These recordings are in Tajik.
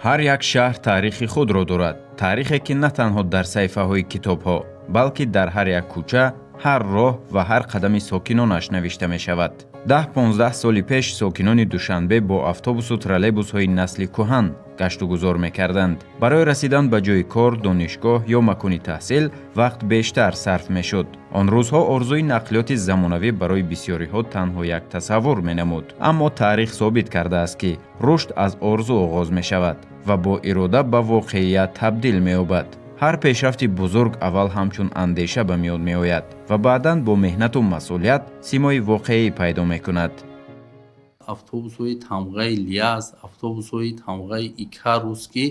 ҳар як шаҳр таърихи худро дорад. таърихе ки на танҳо дар саҳифаҳои китобҳо, балки дар ҳар як кӯча, ҳар роҳ ва ҳар қадами сокинонаш навишта мешавад. 10-15 соли пеш сокинони Душанбе бо автобусу троллейбусҳои насли кӯҳан гашту гузор мекарданд. барои расидан ба ҷойи кор, донишгоҳ ё макони таҳсил вақт бештар сарф мешуд. он рӯзҳо орзуи нақлиёти замонавӣ барои бисёриҳо танҳо як тасаввур менамуд. аммо таърих собит кардааст ки рушд аз орзу оғоз мешавад ва бо ирода ба воқеият табдил меёбад. ҳар пешрафти бузург аввал ҳамчун андеша ба миёд меояд ва баъдан бо меҳнату масъулият симои воқеӣ пайдо мекунад. автобусҳои тамғаи Лиаз, автобусҳои тамғаи Икарус ки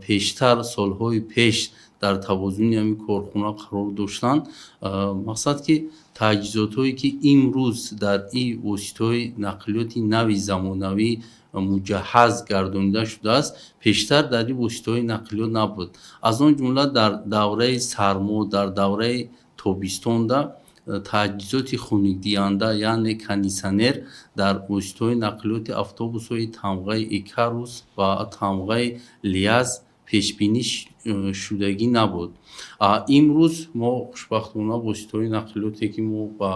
пештар солҳои пеш дар тавозуни ҳамин корхона қарор доштанд, мақсад ки таҷҳизотҳое ки имрӯз дар ин воситаҳои нақлиёти нави замонавӣ муҷаҳҳаз гардонида шудааст, пештар дар ин воситаҳои нақлиёт набуд. аз он ҷумла дар давраи сармо, дар давраи тобистонда таҷҳизоти хунукдиҳанда яъне кондитсионер дар воситаҳои нақлиёти автобусҳои тамғаи Икарус ва тамғаи Лиаз пешбинӣ шудагӣ набуд. имрӯз мо хушбахтона воситаҳои нақлиёте ки мо ба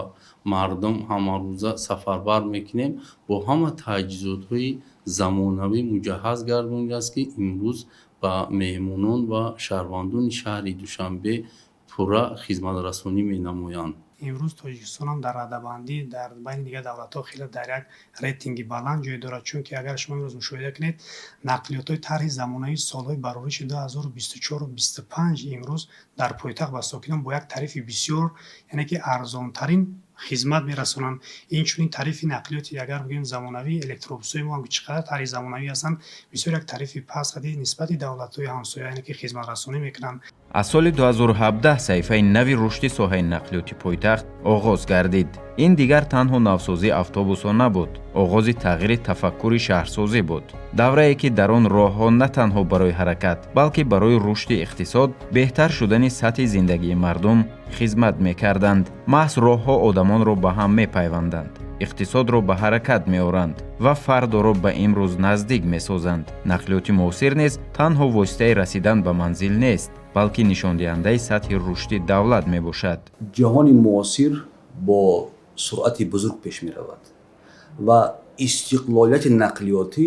мардум ҳамарӯза сафарбар мекунем бо ҳама таҷҳизотҳои замонавӣ муҷаҳҳаз гардонидааст ки имрӯз ба меҳмонон ва шаҳрвандони шаҳри Душанбе пурра хизматрасонӣ менамоянд. имрӯз тоҷикистон ҳам дар раддабандӣ дар байни дигар давлатҳо хеле дар як рейтинги баланд ҷой дорад, чунки агар шумо имрӯз мушоҳида кунед, нақлиётҳои тарҳи замонави солҳои барориши 2024-25 имрӯз дар пойтахт ба сокинон бо як тарифи бисёр, яъне ки арзонтарин хизмат мерасонанд. инчунин тарифи нақлиёти агар бигӯем замонавӣ электробусҳои мо ҳам ки чӣ қадар тарифи замонавӣ ҳастанд, бисёр як тарифи пастади нисбати давлатҳои ҳамсоя, яъне ки хизматрасонӣ мекунанд. аз соли 2017 саҳифаи нави рушди соҳаи нақлиёти пойтахт оғоз гардид. ин дигар танҳо навсозии автобусҳо набуд, оғози тағйири тафаккури шаҳрсозӣ буд. даврае ки дар он роҳҳо на танҳо барои ҳаракат, балки барои рушди иқтисод, беҳтар шудани сатҳи зиндагии мардум хизмат мекарданд. маҳз роҳҳо одамонро ба ҳам мепайванданд, иқтисодро ба ҳаракат меоранд ва фардоро ба имрӯз наздик месозанд. нақлиёти муосир низ танҳо воситаи расидан ба манзил нест, балки нишондиҳандаи сатҳи рушди давлат мебошад. ҷаҳони муосир бо суръати бузург пеш меравад ва истиқлолияти нақлиётӣ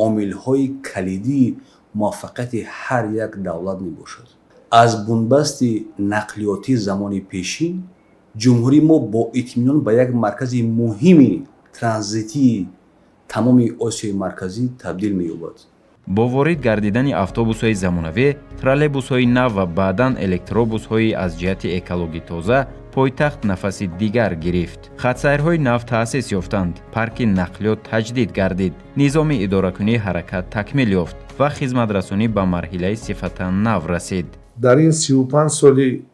омилҳои калидии муваффақияти ҳар як давлат мебошад. аз бунбасти нақлиёти замони пешин, ҷумҳурии мо бо итминон ба як маркази муҳими транзитии тамоми Осиёи марказӣ табдил меёбад. бо ворид гардидани автобусҳои замонавӣ, троллейбусҳои нав ва баъдан электробусҳои аз ҷиҳати экологӣ тоза, пойтахт нафаси дигар гирифт. хатсайрҳои нав таъсис ёфтанд, парки нақлиёт таҷдид гардид, низоми идоракунии ҳаракат такмил ёфт ва хизматрасонӣ ба марҳилаи сифатан нав расид. дар ин 35 соли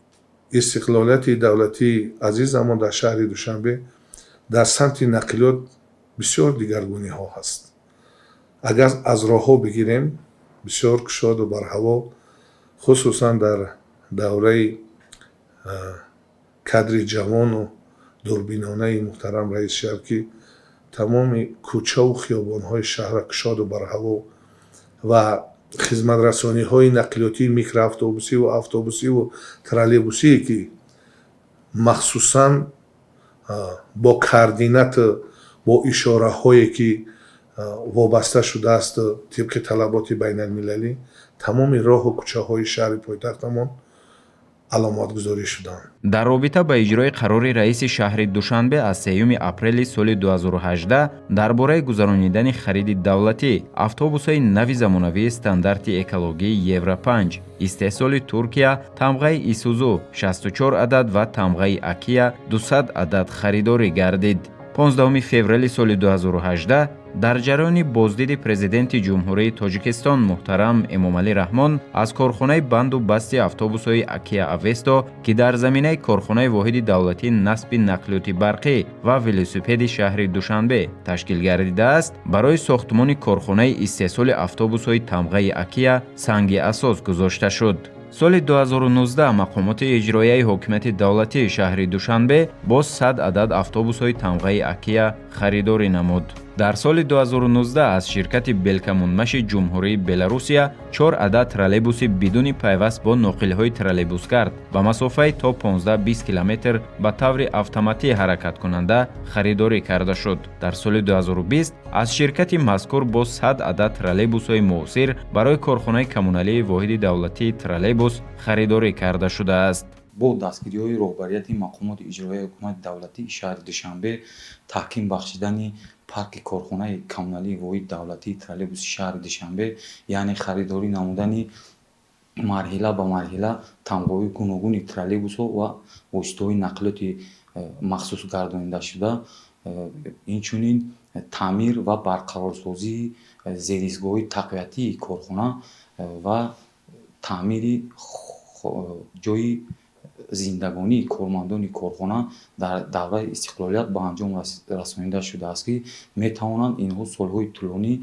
истиқлолияти давлатии азизамон дар шаҳри Душанбе дар самти нақлиёт бисёр дигаргуниҳо ҳаст. агар аз роҳҳо бигирем, бисёр кушоду барҳаво, хусусан дар давраи кадри ҷавону дурбинонаи муҳтарам раис шаҳр ки тамоми кӯчаву хиёбонҳои шаҳрро кушоду барҳаво ва хизматрасониҳои нақлиётии микроавтобусиву автобусиву троллейбусие ки махсусан бо координату бо ишораҳое ки вобаста шудааст тибқи талаботи байналмилалӣ, тамоми роҳу кӯчаҳои шаҳри пойтахтамон аломатгузорӣ шуданд. дар робита ба иҷрои қарори раиси шаҳри Душанбе аз 3 апрели соли 2018 дар бораи гузаронидани хариди давлатӣ автобусҳои нави замонавии стандарти экологии Евро 5, истеҳсоли Туркия, тамғаи Исузу 64 адад ва тамғаи Акия 200 адад харидорӣ гардид. 15 феврали соли 2018 дар ҷараёни боздиди президенти ҷумҳурии Тоҷикистон муҳтарам Эмомалӣ Раҳмон аз корхонаи банду басти автобусҳои Акия Авесто ки дар заминаи корхонаи воҳиди давлатии насби нақлиёти барқӣ ва велосипеди шаҳри Душанбе ташкил гардидааст, барои сохтмони корхонаи истеҳсоли автобусҳои тамғаи Акия санги асос гузошта шуд. соли 2019 мақомоти иҷроияи ҳокимияти давлатии шаҳри Душанбе боз 100 адад автобусҳои тамғаи Акия харидорӣ намуд. дар соли 2019 аз ширкати белкамунмаши ҷумҳурии Беларусия 4 адад троллейбуси бидуни пайваст бо ноқилҳои троллейбусгард ба масофаи то 15-20 километр ба таври автоматӣ ҳаракаткунанда харидорӣ карда шуд. Дар соли 2020 аз ширкати мазкур бо 100 адад троллейбусҳои муосир барои корхонаи коммуналии воҳиди давлатии троллейбус харидорӣ карда шудааст. бо дастгириҳои роҳбарияти мақомоти иҷроии ҳукумати давлатии шаҳри Душанбе таҳким бахшидани парки корхонаи коммуналии воҳиди давлатии троллейбуси шаҳри Душанбе, яъне харидорӣ намудани марҳила ба марҳила тамғои гуногуни троллейбусҳо ва воситаҳои нақлиёти махсус гардонидашуда, инчунин таъмир ва барқарорсозии зеристгоҳи тақвиятии корхона ва таъмири ҷои зиндагонии кормандони корхона дар давраи истиқлолият ба анҷом расонида шудааст, ки метавонанд инҳо солҳои тӯлонӣ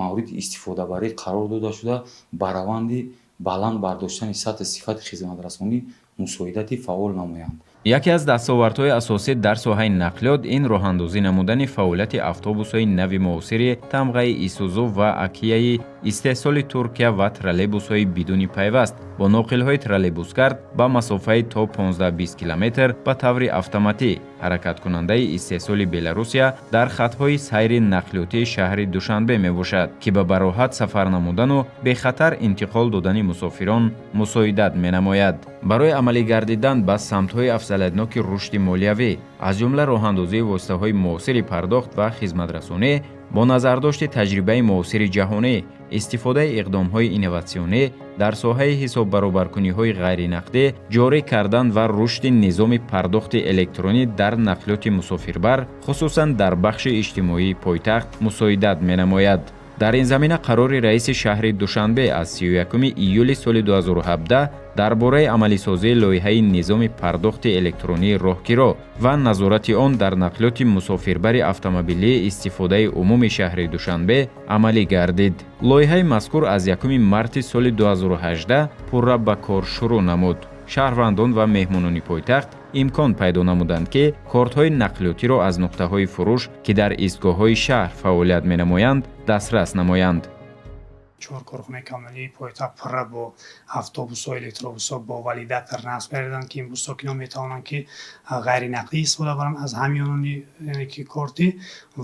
мавриди истифодабарӣ қарор дода шуда ба раванди баланд бардоштани сатҳи сифати хизматрасонӣ мусоидати фаъол намоянд. яке аз дастовардҳои асосӣ дар соҳаи нақлиёт ин роҳандозӣ намудани фаъолияти автобусҳои нави муосири тамғаи Исузу ва Акияи истеҳсоли Туркия ва троллейбусҳои бидуни пайваст бо ноқилҳои троллейбусгард ба масофаи то 15-20 километр ба таври автоматӣ ҳаракаткунандаи истеҳсоли Беларусия дар хатҳои сайри нақлиётии шаҳри Душанбе мебошад, ки ба бароҳат сафар намудану бехатар интиқол додани мусофирон мусоидат менамояд. барои амалӣ гардидан ба самтҳои афзалиятноки рушди молиявӣ, аз ҷумла роҳандозии воситаҳои муосири пардохт ва хизматрасонӣ, бо назардошти таҷрибаи муосири ҷаҳонӣ, истифодаи иқдомҳои инноватсионӣ дар соҳаи ҳисоббаробаркуниҳои ғайринақдӣ, ҷорӣ кардан ва рушди низоми пардохти электронӣ дар нақлиёти мусофирбар, хусусан дар бахши иҷтимоии пойтахт мусоидат менамояд. дар ин замина қарори раиси шаҳри Душанбе аз 31 июли соли 2017 дар бораи амалисозии лоиҳаи низоми пардохти электронии роҳгиро ва назорати он дар нақлиёти мусофирбари автомобилии истифодаи умуми шаҳри Душанбе амалӣ гардид. лоиҳаи мазкур аз 1 марти соли 2018 пурра ба кор шурӯъ намуд. шаҳрвандон ва меҳмонони пойтахт имкон пайдо намуданд, ки кортҳои нақлиётиро аз нуқтаҳои фурӯш, ки дар истгоҳҳои шаҳр фаъолият менамоянд, дастрас намоянд. 4 корхонаи коммуналии пойтахт пурра бо автобусҳо, электробусҳо бо валидатор насб гардиданд, ки имрӯз сокинон метавонанд ки ғайринақдӣ истифода баранд аз ҳамёнони корти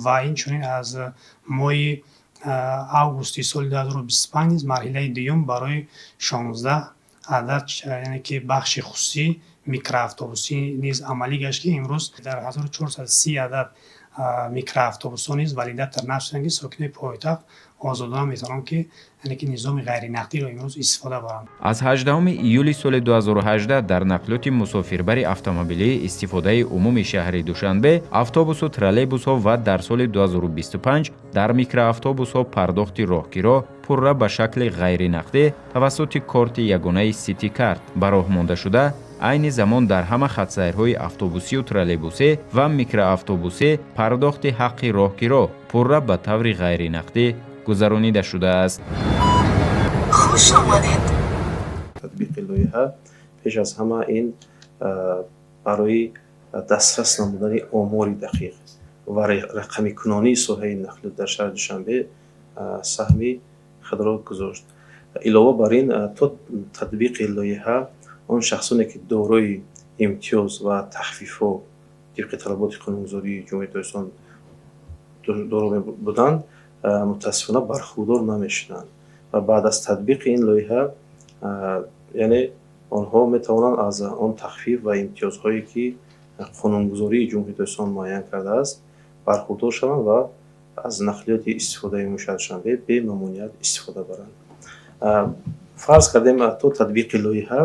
ва инчунин аз моҳи августи соли 2025 низ марҳилаи дуюм барои 16 адад, яъне ки бахши хусусӣ микроавтобусӣ низ амалӣ гашт, ки имрӯз дар 1430 адад микроавтобусҳо низ валидатор насб шуданд, ки сокинони пойтахт озодона метавонанд ки яъне ки низоми ғайринақдиро имрӯз истифода баранд. аз 18 июли соли 2018 дар нақлиёти мусофирбари автомобилии истифодаи умуми шаҳри Душанбе, автобусу троллейбусҳо ва дар соли 2025 дар микроавтобусҳо пардохти роҳгиро пурра ба шакли ғайринақдӣ тавассути корти ягонаи Сити карт ба роҳ монда шуда, айни замон дар ҳама хатсайрҳои автобусию троллейбусӣ ва микроавтобусӣ пардохти ҳаққи роҳгиро пурра ба таври ғайринақдӣ гузаронида шудааст. خوش آمدید. татбиқи лоиҳа пеш аз ҳама ин барои дастрас намудани омори дақиқ ва рақамикунонии соҳаи нақлиёт дар шаҳри Душанбе саҳми худро гузошт. илова бар ин, то татбиқи лоиҳа он шахсоне ки дорои имтиёз ва тахфифҳо тибқи талаботи қонунгузории ҷумҳурияти Тоҷикистон доро буданд, мутаассифона бархурдор намешуданд ва баъд аз татбиқи ин лоиҳа, яъне онҳо метавонанд аз он тахфиф ва имтиёзҳое ки қонунгузории ҷумҳурияти Тоҷикистон муайян кардааст бархурдор шаванд ва аз нақлиёти истифодаи умуми шаҳри Душанбе бемамоният истифода баранд. фарз кардем то татбиқи лоиҳа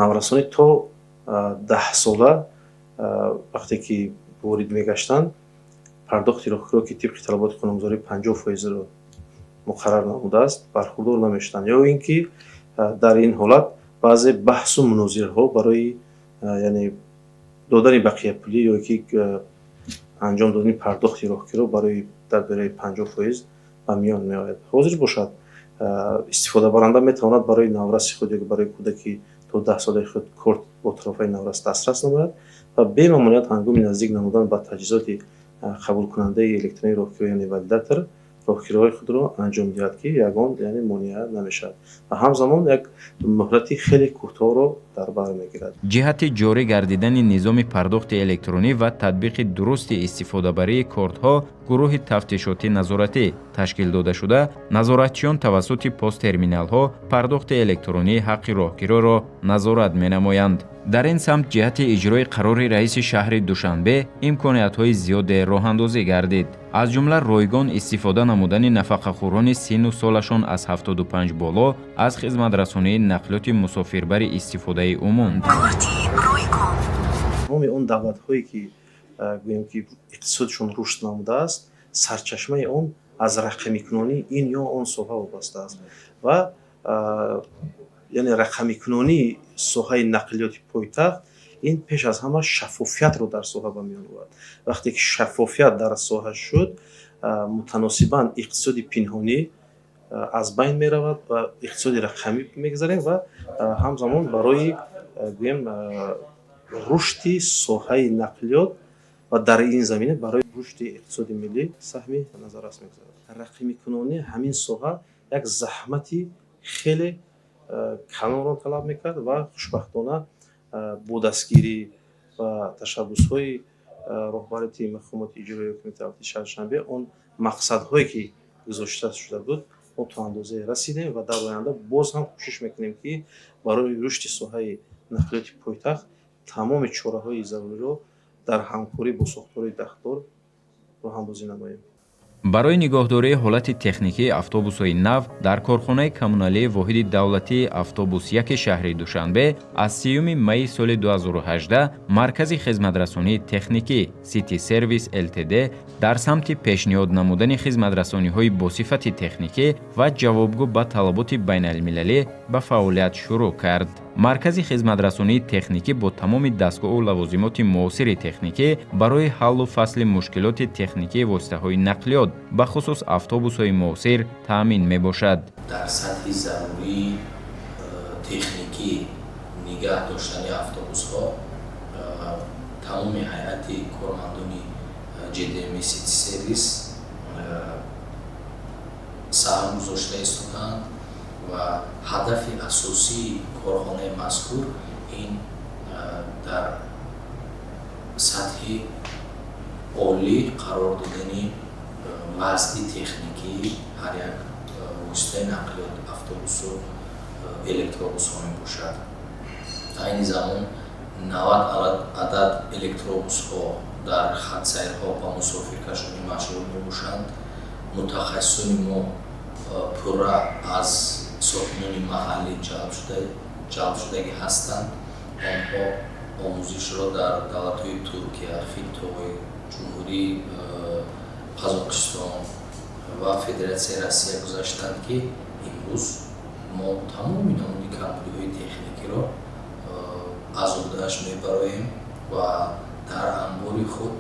наврасони то 10 сола вақте ки ворид мегаштанд, пардохти роҳгиро ки тибқи талаботи қонунгузорӣ 50%-ро муқаррар намудааст, бархурдор намешуданд. ё ин ки дар ин ҳолат баъзе баҳсу мунозираҳо барои яъне додани бақияпулӣ ё ки анҷом додани пардохти роҳгиро барои дар дораи 50% ба миён меояд. ҳозир бошад, истифодабаранда метавонад барои навраси худ ё барои кӯдаки то 10 солади худ корт бо тарофаи наврас дастрас намояд ва бемамоният ҳангоми наздик намудан ба таҷҳизоти қабулкунандаи электронии роҳгироҳ яъне валидатор роҳгироҳи худро анҷом диҳад ки ягон яъне монеа намешавад ва ҳамзамон як муҳлати хеле кӯтоҳро дар бар мегирад. ҷиҳати ҷорӣ гардидани низоми пардохти электронӣ ва татбиқи дурусти истифодабарии кортҳо гурӯҳи тафтишотӣ назоратӣ ташкил дода шуда, назоратчиён тавассути посттерминалҳо пардохти электронии ҳаққи роҳгироро назорат менамоянд. дар ин самт ҷиҳати иҷрои қарори раиси шаҳри Душанбе имкониятҳои зиёде роҳандозӣ гардид. аз ҷумла ройгон истифода намудани нафақахӯрони синну солашон аз 75 боло аз хизматрасонии нақлиёти мусофирбари истифодаи умум. тамоми он давлатҳое ки гӯем ки иқтисодишон рушд намудааст, сарчашмаи он аз рақамикунонӣ ин ё он соҳа вобаста аст ва яъне рақамикунонии соҳаи нақлиёти пойтахт ин пеш аз ҳама шаффофиятро дар соҳа ба миён овард. вақте ки шаффофият дар соҳа шуд, мутаносибан иқтисоди пинҳонӣ аз байн меравад ва иқтисоди рақамӣ мегзарем ва ҳамзамон барои гӯем рушди соҳаи нақлиёт ва дар ин замина барои рушди иқтисоди миллӣ саҳми назаррас мегзарад. рақамикунонӣ ҳамин соҳа як заҳмати хеле калонро талаб мекард ва хушбахтона бо дастгирӣ ва ташаббусҳои роҳбарияти мақомоти иҷроии ҳокимияти давлати шаҳри Душанбе он мақсадҳое ки гузошта шуда буд мо то андозае расидем ва дар оянда боз ҳам кӯшиш мекунем ки барои рушди соҳаи нақлиёти пойтахт тамоми чораҳои заруриро дар ҳамкорӣ бо сохторҳои дахтор роҳандозӣ намоем. барои нигоҳдории ҳолати техникии автобусҳои нав дар корхонаи коммуналии воҳиди давлатии автобус 1 шаҳри Душанбе аз 3 майи соли 2018 маркази хизматрасонии техникӣ City Service Ltd дар самти пешниҳод намудани хизматрасониҳои босифати техникӣ ва ҷавобгӯ ба талаботи байналмилалӣ ба фаъолият шурӯъ кард. маркази хизматрасонии техникӣ бо тамоми дастгоҳу лавозимоти муосири техникӣ барои ҳаллу фасли мушкилоти техникии воситаҳои нақлиёт ба хусус автобусҳои муосир таъмин мебошад. дар сатҳи зарурии техникӣ нигаҳ доштани автобусҳо тамоми ҳайати кормандони ҷдми City Service саҳм гузошта истоданд ва ҳадафи асосии корхонаи мазкур ин дар сатҳи олӣ қарор додани вазъи техникии ҳар як воситаи нақлиёт автобусу электробусҳо мебошад. айни замон 90 адад электробусҳо дар хатсайрҳо ба мусофиркашонӣ машғул мебошанд. мутахассисони мо пурра аз сокинони маҳаллӣ ҷалб шудагӣ ҳастанд. онҳо омӯзишро дар давлатҳои Туркия, Хитой, ҷумҳурии Қозоқистон ва Федератсияи Россия гузаштанд ки имрӯз мо тамоми намуди компаниҳои техникиро аз ӯҳдааш мебароем ва дар анбори худ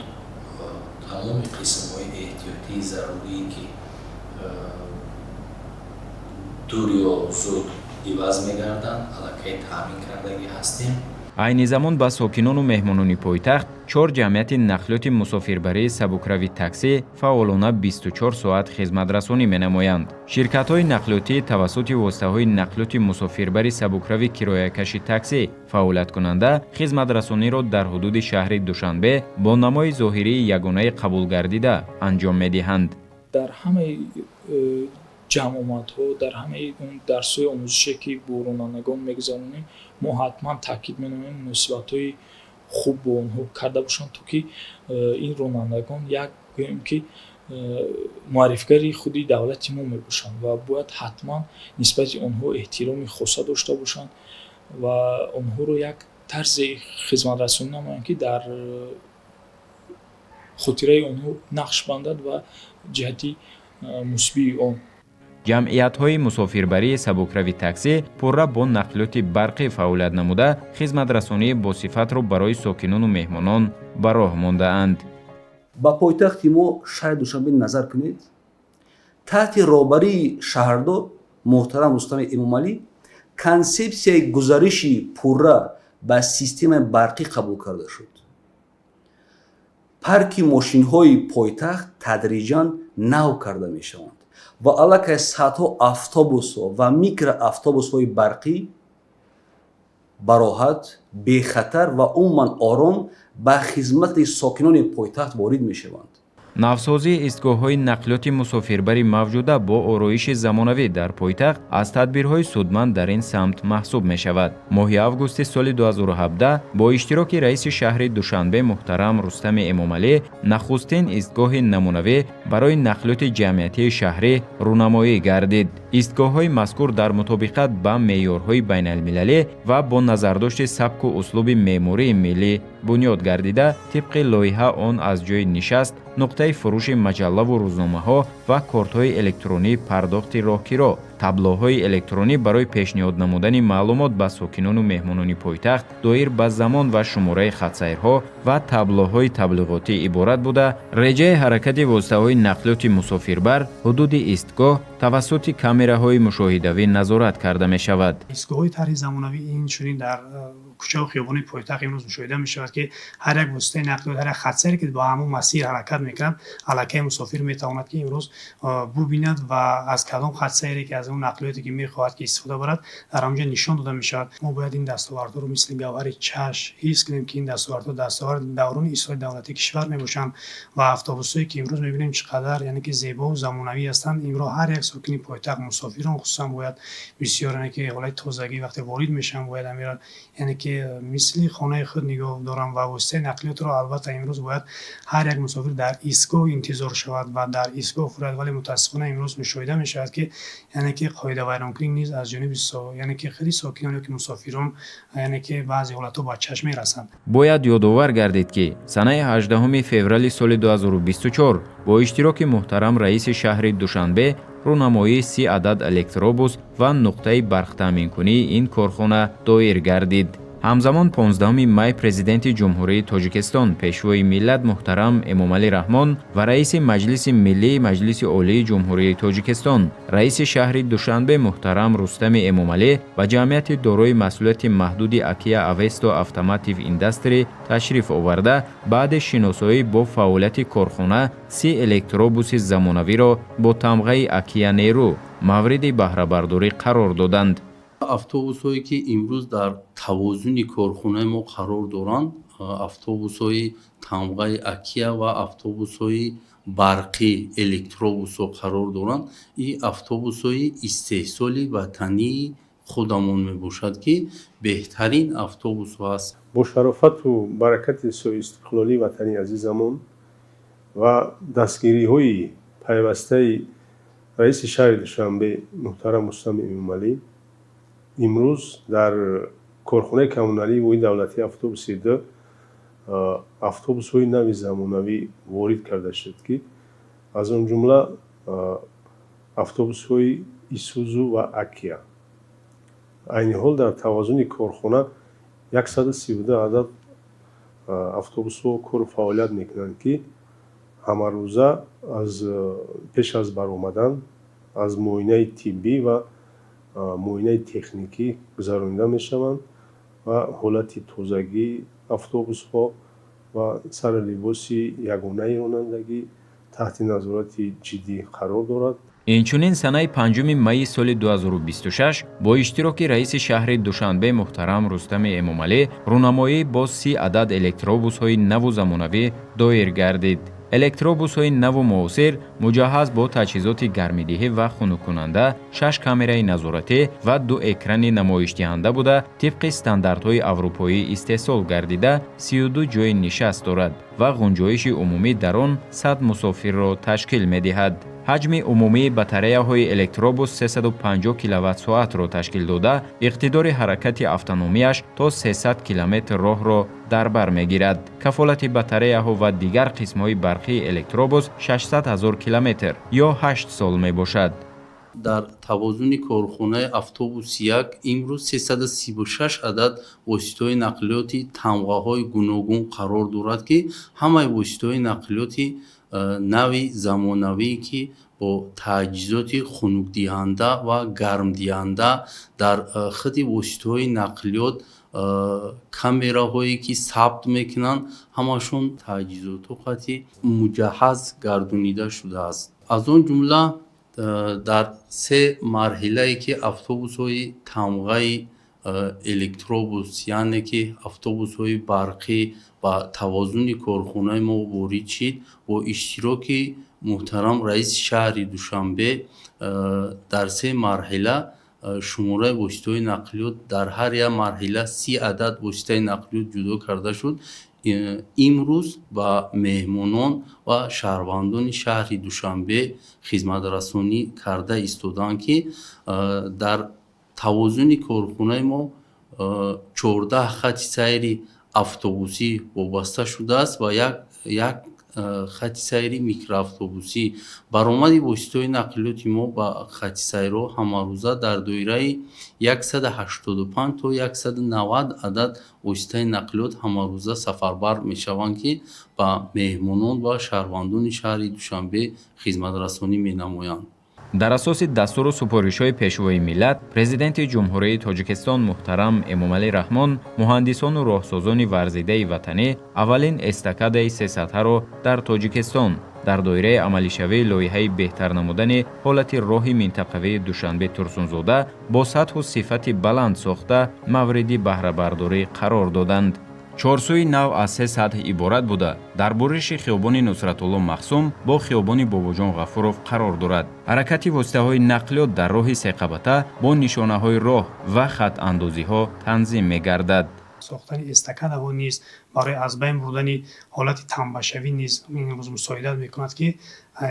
тамоми қисмҳои эҳтиётии зарурие ки дур ё зуд иваз мегарданд аллакай таъмин кардагӣ ҳастем. айни замон ба сокинону меҳмонони пойтахт 4 ҷамъияти нақлиёти мусофирбарии сабукрави таксӣ фаъолона 24 соат хизматрасонӣ менамоянд. ширкатҳои нақлиётӣ тавассути воситаҳои нақлиёти мусофирбари сабукрави кироякаши таксӣ фаъолияткунанда хизматрасониро дар ҳудуди шаҳри Душанбе бо намои зоҳирии ягонаи қабулгардида анҷом медиҳанд. дар ҳамаи ҷамъомадҳо, дар ҳамаи он дарсҳои омӯзише ки бо ронандагон мегузаронем, мо ҳатман таъкид менамоем муносибатҳои хуб бо онҳо карда бошанд, то ки ин ронандагон як гӯем ки муаррифгари худи давлати мо мебошанд ва бояд ҳатман нисбати онҳо эҳтироми хоса дошта бошанд ва онҳоро як тарзи хизматрасонӣ намоянд ки дар хотираи онҳо нақш бандад ва ҷиҳати мусбии он. ҷамъиятҳои мусофирбарии сабукрави таксӣ пурра бо нақлиёти барқӣ фаъолият намуда хизматрасонии босифатро барои сокинону меҳмонон ба роҳ мондаанд. ба пойтахти мо шаҳри Душанбе назар кунед. таҳти роҳбарии шаҳрдор муҳтарам Рустами Эмомалӣ консепсияи гузариши пурра ба системаи барқӣ қабул карда шуд. парки мошинҳои пойтахт тадриҷан нав карда мешаванд ва аллакай садҳо автобусҳо ва микроавтобусҳои барқӣ бароҳат бехатар ва умуман ором ба хизмати сокинони пойтахт ворид мешаванд. навсозии истгоҳҳои нақлиёти мусофирбари мавҷуда бо ороиши замонавӣ дар пойтахт аз тадбирҳои судманд дар ин самт маҳсуб мешавад. моҳи августи соли 2017 бо иштироки раиси шаҳри душанбе муҳтарам Рустами Эмомалӣ нахустин истгоҳи намунавӣ барои нақлиёти ҷамъиятии шаҳрӣ рӯнамоӣ гардид. истгоҳҳои мазкур дар мутобиқат ба меъёрҳои байналмилалӣ ва бо назардошти сабку услуби меъмурии миллӣ бунёд гардида, тибқи лоиҳа он аз ҷои нишаст, нуқтаи фурӯши маҷаллаву рӯзномаҳо ва кортҳои электронии пардохти роҳгиро, таблоҳои электронӣ барои пешниҳод намудани маълумот ба сокинону меҳмонони пойтахт доир ба замон ва шумораи хатсайрҳо ва таблоҳои таблиғотӣ иборат буда, реҷаи ҳаракати воситаҳои нақлиёти мусофирбар ҳудуди истгоҳ тавассути камераҳои мушоҳидавӣ назорат карда мешавад. истгоҳҳои тарҳи замонавӣ инчунин дар кӯчаву хиёбони пойтахт имрӯз мушоҳида мешавад, ки ҳар як воситаи нақлиёт, ҳар як хатсайре ки ба ҳамон масир ҳаракат мекунад, аллакай мусофир метавонад ки имрӯз бубинад ва аз кадом хатсайре ки аз он нақлиёте ки мехоҳад ки истифода барад дар ҳамонҷо нишон дода мешавад. мо бояд ин дастовардҳоро мисли гавҳари чашм ҳис кунем, ки ин дастовардҳо дастоварди даврони исрои давлати кишвар мебошанд ва автобусҳое ки имрӯз мебинем чӣ қадар яъне ки зебову замонавӣ ҳастанд, имро ҳар як сокини пойтахт мусофирон хусусан бояд бисёр яъне ки ҳолати тозагӣ вақте ворид мешаванд бояд амира яъне ки мисли хонаи худ нигоҳ доранд ва воситаи нақлиётро албатта имрӯз бояд ҳар як мусофир дар истгоҳ интизор шавад ва дар истгоҳ фурад, вале мутаассифона имрӯз мушоҳида мешавад, ки яъне ки қоидавайронкунӣ низ аз ҷониби яъне ки хеле сокинон ёки мусофирон яъне ки баъзе ҳолатҳо ба чашм мерасанд. бояд ёдовар гардид, ки санаи 18 феврали соли 2024 бо иштироки муҳтарам раиси шаҳри Душанбе рӯнамоии 30 адад электробус ва нуқтаи барқтаъминкунии ин корхона доир гардид. ҳамзамон 15 май президенти ҷумҳурии Тоҷикистон пешвои миллат муҳтарам Эмомалӣ Раҳмон ва раиси Маҷлиси Миллии Маҷлиси Олии Ҷумҳурии Тоҷикистон, раиси шаҳри Душанбе муҳтарам Рустами Эмомалӣ ва ҷамъияти дорои масъулияти маҳдуди Акия Авесто Автомотив Индастри ташриф оварда, баъди шиносоӣ бо фаъолияти корхона 30 электробуси замонавиро бо тамғаи Акия Неру мавриди баҳрабардорӣ қарор доданд. автобусҳое ки имрӯз дар тавозуни корхонаи мо қарор доранд, автобусҳои тамғаи Акия ва автобусҳои барқӣ электробусҳо қарор доранд. ин автобусҳои истеҳсоли ватании худамон мебошад, ки беҳтарин автобусҳо аст. бо шарофату баракати соҳистиқлолии ватани азизамон ва дастгириҳои пайвастаи раиси шаҳри Душанбе муҳтарам Рустами Эмомалӣ, имрӯз дар корхонаи коммуналии воҳиди давлатии автобуси д автобусҳои нави замонавӣ ворид карда шуд, ки аз он ҷумла автобусҳои Исузу ва Акия. айни ҳол дар тавазуни корхона 132 адад автобусҳо кору фаъолият мекунанд, ки ҳамарӯза пеш аз баромадан аз муоинаи тиббӣ ва муоинаи техникӣ гузаронида мешаванд ва ҳолати тозагии автобусҳо ва сари либоси ягонаи ронандагӣ таҳти назорати ҷиддӣ қарор дорад. инчунин санаи 5 майи соли 2026 бо иштироки раиси шаҳри Душанбе муҳтарам Рустами Эмомалӣ рӯнамоӣ бо 30 адад электробусҳои наву замонавӣ доир гардид. электробусҳои наву муосир муҷаҳҳаз бо таҷҳизоти гармидиҳӣ ва хунуккунанда, 6 камераи назоратӣ ва 2 экрани намоишдиҳанда буда, тибқи стандартҳои аврупоӣ истеҳсол гардида 32 ҷойи нишаст дорад ва ғунҷоиши умумӣ дар он 100 мусофирро ташкил медиҳад. ҳаҷми умумии батареяҳои электробус 350 киловаттсоатро ташкил дода, иқтидори ҳаракати автономияш то 300 километр роҳро дар бар мегирад. кафолати батареяҳо ва дигар қисмҳои барқии электробус 600 000 километр ё 8 сол мебошад. дар тавозуни корхонаи автобуси як имрӯз 336 адад воситаҳои нақлиёти тамғаҳои гуногун қарор дорад, ки ҳамаи воситаҳои нақлиёти нави замонавӣ, ки бо таҷҳизоти хунукдиҳанда ва гармдиҳанда дар хити воситаҳои нақлиёт камераҳое ки сабт мекунанд ҳамашон таҷҳизоту қати муҷаҳҳаз гардонида шудааст. аз он ҷумла дар се марҳилае ки автобусҳои тамғаи электробус яъне ки автобусҳои барқӣ ба тавозуни корхонаи мо ворид шид бо иштироки муҳтарам раиси шаҳри Душанбе дар се марҳила шумораи воситаҳои нақлиёт дар ҳар як марҳила 30 адад воситаи нақлиёт ҷудо карда шуд. имрӯз ба меҳмонон ва шаҳрвандони шаҳри Душанбе хизматрасонӣ карда истоданд ки дар тавозуни корхонаи мо 14 хати сайри автобусӣ вобаста шудааст ва як хати сайри микроавтобусӣ. баромади воситаҳои нақлиёти мо ба хати сайрҳо ҳамарӯза дар доираи 185 то 190 адад воситаи нақлиёт ҳамарӯза сафарбар мешаванд ки ба меҳмонон ва шаҳрвандони шаҳри Душанбе хизматрасонӣ менамоянд. дар асоси дастуру супоришҳои пешвои миллат, президенти ҷумҳурияи Тоҷикистон муҳтарам Эмомалӣ Раҳмон муҳандисону роҳсозони варзидаи ватанӣ аввалин эстакадаи 300-ро дар Тоҷикистон дар доираи амалишавии лоиҳаи беҳтар намудани ҳолати роҳи минтақавии Душанбе-Турсунзода бо сатҳу сифати баланд сохта мавриди баҳрабардорӣ қарор доданд. чорсӯи нав аз се сатҳ иборат буда, дар буриши хиёбони Нусратулло Махсум бо хиёбони Бобоҷон Ғафуров қарор дорад. ҳаракати воситаҳои нақлиёт дар роҳи Секабата бо нишонаҳои роҳ ва хатандозиҳо танзим мегардад. сохтани эстакадаҳо низ барои аз байн бурдани ҳолати тамбашавӣ низ имрӯз мусоидат мекунад ки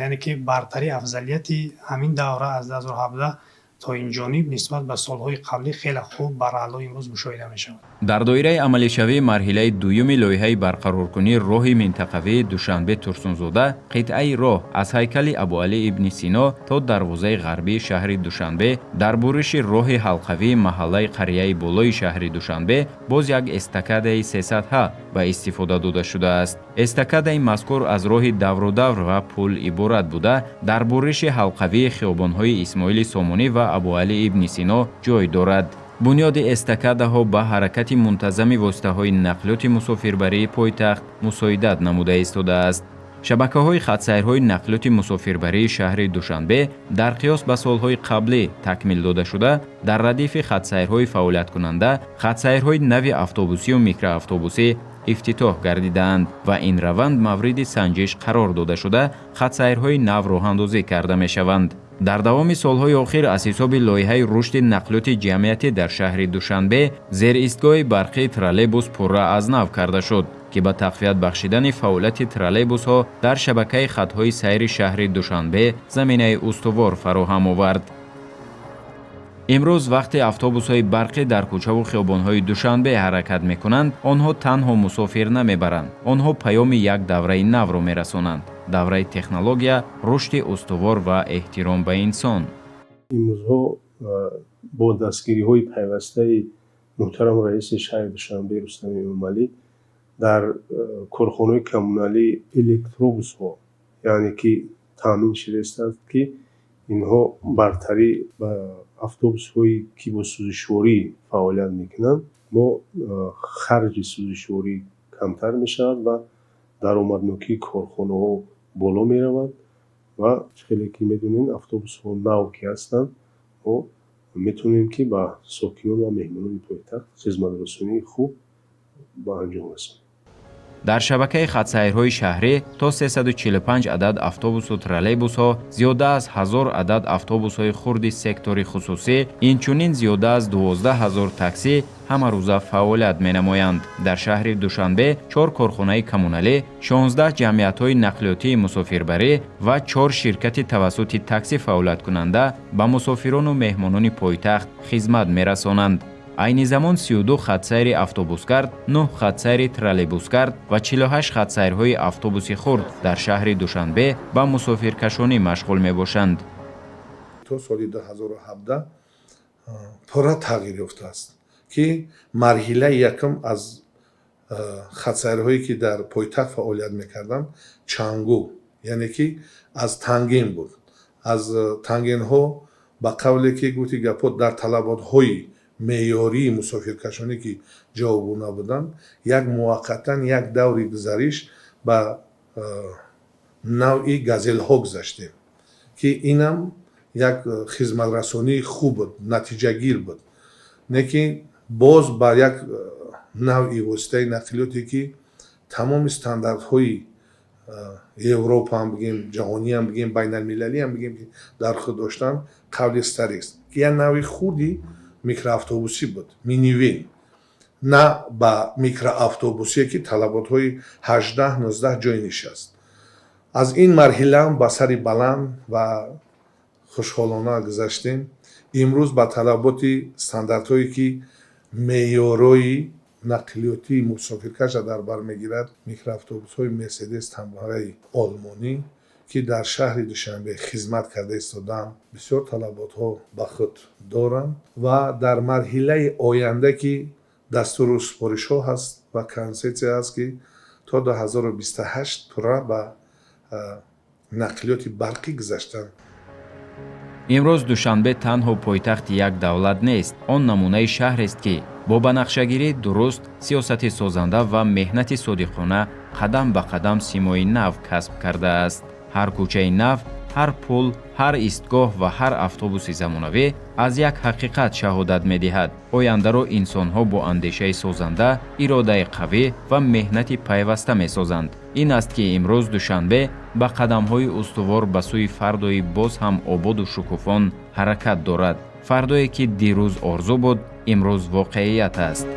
яъне ки бартари афзалияти ҳамин давра аз 2017 то инҷониб нисбат ба солҳои қаблӣ хеле хуб баръало имрӯз мушоҳида мешавад. дар доираи амалишавии марҳилаи дуюми лоиҳаи барқароркунии роҳи минтақавии Душанбе-Турсунзода қитъаи роҳ аз ҳайкали Абуалӣ ибни Сино то дарвозаи ғарбии шаҳри Душанбе дар буриши роҳи ҳалқавии маҳаллаи қарияи болои шаҳри Душанбе боз як эстакадаи 300ҳа ба истифода дода шудааст. эстакадаи мазкур аз роҳи даврудавр ва пул иборат буда дар буриши ҳалқавии хиёбонҳои Исмоили Сомонӣ ва Абуалӣ ибни Сино ҷой дорад. бунёди эстакадаҳо ба ҳаракати мунтазами воситаҳои нақлиёти мусофирбарии пойтахт мусоидат намуда истодааст. шабакаҳои хатсайрҳои нақлиёти мусофирбарии шаҳри Душанбе дар қиёс ба солҳои қаблӣ такмил дода шуда, дар радифи хатсайрҳои фаъолияткунанда хатсайрҳои нави автобусию микроавтобусӣ ифтитоҳ гардидаанд ва ин раванд мавриди санҷиш қарор дода шуда, хатсайрҳои нав роҳандозӣ карда мешаванд. дар давоми солҳои охир аз ҳисоби лоиҳаи рушди нақлиёти ҷамъиятӣ дар шаҳри Душанбе зеристгоҳи барқии троллейбус пурра аз нав карда шуд, ки ба тақвият бахшидани фаъолияти троллейбусҳо дар шабакаи хатҳои сайри шаҳри Душанбе заминаи устувор фароҳам овард. имрӯз вақте автобусҳои барқӣ дар кӯчаву хиёбонҳои Душанбе ҳаракат мекунанд, онҳо танҳо мусофир намебаранд, онҳо паёми як давраи навро мерасонанд. давраи технология, рушди устувор ва эҳтиром ба инсон. имрӯзҳо бо дастгириҳои пайвастаи муҳтарам раиси шаҳри Душанбе Рустами Эмомалӣ дар корхонаҳои коммуналии электробусҳо, яъне ки таъмин шудааст ки инҳо бартарӣ ба автобусҳои ки бо сӯзишворӣ фаъолият мекунанд, мо харҷи сӯзишворӣ камтар мешавад ва даромаднокии корхонаҳо боло меравад ва хеле ки медонем автобусҳо нав ки ҳастанд, мо метавонем ки ба сокинон ва меҳмонони пойтахт хизматрасонии хуб ба анҷом расонем. дар шабакаи хатсайрҳои шаҳрӣ то 345 адад автобусу троллейбусҳо, зиёда аз 1000 адад автобусҳои хурди сектори хусусӣ, инчунин зиёда аз 12000 таксӣ ҳамарӯза фаъолият менамоянд. дар шаҳри Душанбе 4 корхонаи коммуналӣ, 16 ҷамъиятҳои нақлиётии мусофирбарӣ ва 4 ширкати тавассути таксӣ фаъолияткунанда ба мусофирону меҳмонони пойтахт хизмат мерасонанд. айни замон 32 хатсайри автобускард, 9 хатсайри троллейбускард ва 48 хатсайрҳои автобуси хурд дар шаҳри Душанбе ба мусофиркашонӣ машғул мебошанд. то соли 2017 пурра тағйир ёфтааст ки марҳилаи якум аз хатсайрҳое ки дар пойтахт фаъолият мекарданд чангу, яъне ки аз тангин буд. аз тангинҳо ба қавле ки гуфти гапо дар талаботҳои меъёрии мусофиркашонӣ ки ҷавобгуна буданд, як муваққатан як даври гузариш ба навъи газелҳо гузаштем, ки инам як хизматрасонии хуб буд, натиҷагир буд. Не ки боз ба як навъи воситаи нақлиёте ки тамоми стандартҳои европа ҳам бигем, ҷаҳонӣ ҳам бигем, байналмилалӣ ҳам бигем ки дар худ доштанд, қавли старикс, ки як навъи хурди микроавтобусӣ буд, минивен, на ба микроавтобусие ки талаботҳои 18-19 ҷой нишаст. аз ин марҳилаам ба сари баланд ва хушҳолона гузаштем. имрӯз ба талаботи стандартҳое ки меъёрои нақлиёти мусофиркаша дар бар мегирад, микроавтобусҳои мерседес тамғаи олмонӣ ки дар шаҳри Душанбе хизмат карда истодаанд, бисёр талаботҳо ба худ доранд ва дар марҳилаи оянда ки дастуру супоришҳо ҳаст ва консепсия ҳаст ки то 2028 пурра ба нақлиёти барқӣ гузаштан. имрӯз Душанбе танҳо пойтахти як давлат нест, он намунаи шаҳрест ки бо банақшагирӣ дуруст, сиёсати созанда ва меҳнати содиқона қадам ба қадам симои нав касб кардааст. ҳар кӯчаи нав, ҳар пул, ҳар истгоҳ ва ҳар автобуси замонавӣ аз як ҳақиқат шаҳодат медиҳад. ояндаро инсонҳо бо андешаи созанда, иродаи қавӣ ва меҳнати пайваста месозанд. ин аст ки имрӯз Душанбе ба қадамҳои устувор ба сӯи фардои боз ҳам ободу шукуфон ҳаракат дорад. фардое ки дирӯз орзу буд, имрӯз воқеият аст.